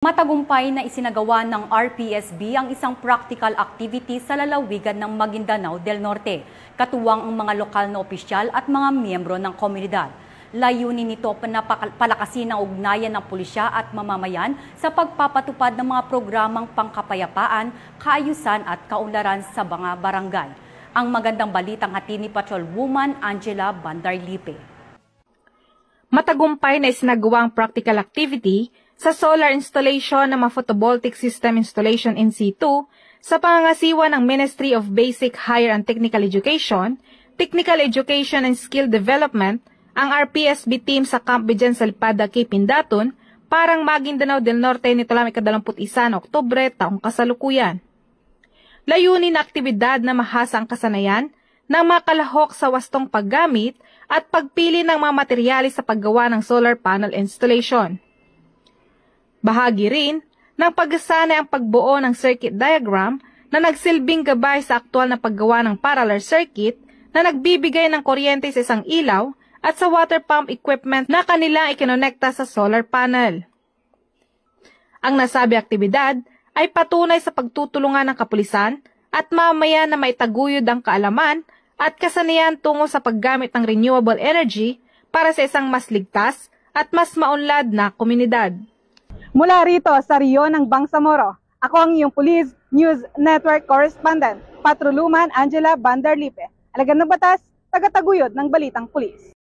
Matagumpay na isinagawa ng RPSB ang isang practical activity sa lalawigan ng Maguindanao del Norte, katuwang ang mga lokal na opisyal at mga miyembro ng komunidad. Layunin nito na palakasin ang ugnayan ng pulisya at mamamayan sa pagpapatupad ng mga programang pangkapayapaan, kaayusan at kaunlaran sa mga barangay. Ang magandang balitang hatid ni Patrolwoman Angela Bandarlipe. Matagumpay na isinagawang practical activity sa solar installation ng mga photovoltaic system installation in situ sa pangangasiwa ng Ministry of Basic, Higher and Technical Education, Technical Education and Skill Development, ang RPSB team sa Camp Bijan sa Lipada, Pindaton, parang Maguindanao del Norte nito lang 21 na Oktubre taong kasalukuyan. Layunin na aktibidad na mahasa ang kasanayan ng mga kalahok sa wastong paggamit at pagpili ng mga materyales sa paggawa ng solar panel installation. Bahagi rin ng pagsasanay ang pagbuo ng circuit diagram na nagsilbing gabay sa aktual na paggawa ng parallel circuit na nagbibigay ng kuryente sa isang ilaw at sa water pump equipment na kanilang ikinonekta sa solar panel. Ang nasabi aktibidad ay patunay sa pagtutulungan ng kapulisan at mamaya na maitaguyod ang kaalaman at kasanayan tungo sa paggamit ng renewable energy para sa isang mas ligtas at mas maunlad na komunidad. Mula rito sa Rio ng Bangsamoro, ako ang iyong Police News Network Correspondent, Patrolwoman Angela Bandarlipe. Alagad ng batas, tagataguyod ng balitang pulis.